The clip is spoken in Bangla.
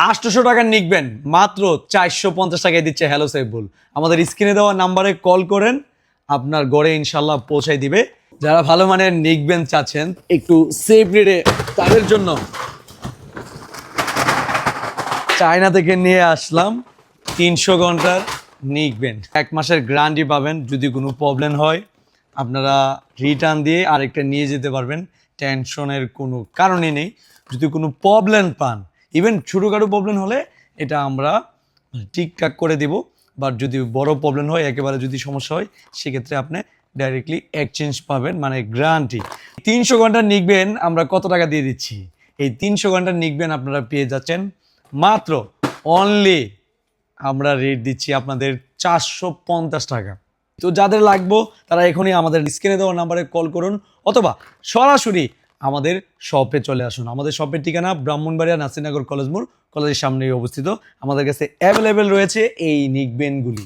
800 টাকা নিকবেন মাত্র 450 টাকায় দিচ্ছে হ্যালো সাইফুল। আমাদের স্ক্রিনে দেওয়া নাম্বারে কল করেন, আপনার ঘরে ইনশাল্লাহ পৌঁছায় দিবে। যারা ভালো মানের নিকবেন চাচ্ছেন একটু সেফ রেটে, তাদের জন্য চায়না থেকে নিয়ে আসলাম 300 ঘন্টার নিকবেন। 1 মাসের গ্যারান্টি পাবেন। যদি কোনো প্রবলেম হয় আপনারা রিটার্ন দিয়ে আরেকটা নিয়ে যেতে পারবেন, টেনশনের কোনো কারণই নেই। যদি কোনো প্রবলেম পান, ইভেন ছোটোখাটো প্রবলেম হলে এটা আমরা ঠিকঠাক করে দেব। বাট যদি বড় প্রবলেম হয়, একেবারে যদি সমস্যা হয়, সেক্ষেত্রে আপনি ডাইরেক্টলি এক্সচেঞ্জ পাবেন, মানে গ্যারান্টি। 300 ঘন্টা নিকবেন আমরা কত টাকা দিয়ে দিচ্ছি? এই 300 ঘন্টা নিকবেন আপনারা পেয়ে যাচ্ছেন মাত্র অনলি, আমরা রেট দিচ্ছি আপনাদের 450 টাকা। তো যাদের লাগবো তারা এখনই আমাদের স্ক্রিনে দেওয়া নাম্বারে কল করুন, অথবা সরাসরি আমাদের শপে চলে আসুন। আমাদের শপের ঠিকানা ব্রাহ্মণবাড়িয়া নাসিরনগর কলেজ মোড়, কলেজের সামনেই অবস্থিত। আমাদের কাছে অ্যাভেলেবেল রয়েছে এই নিকবেনগুলি।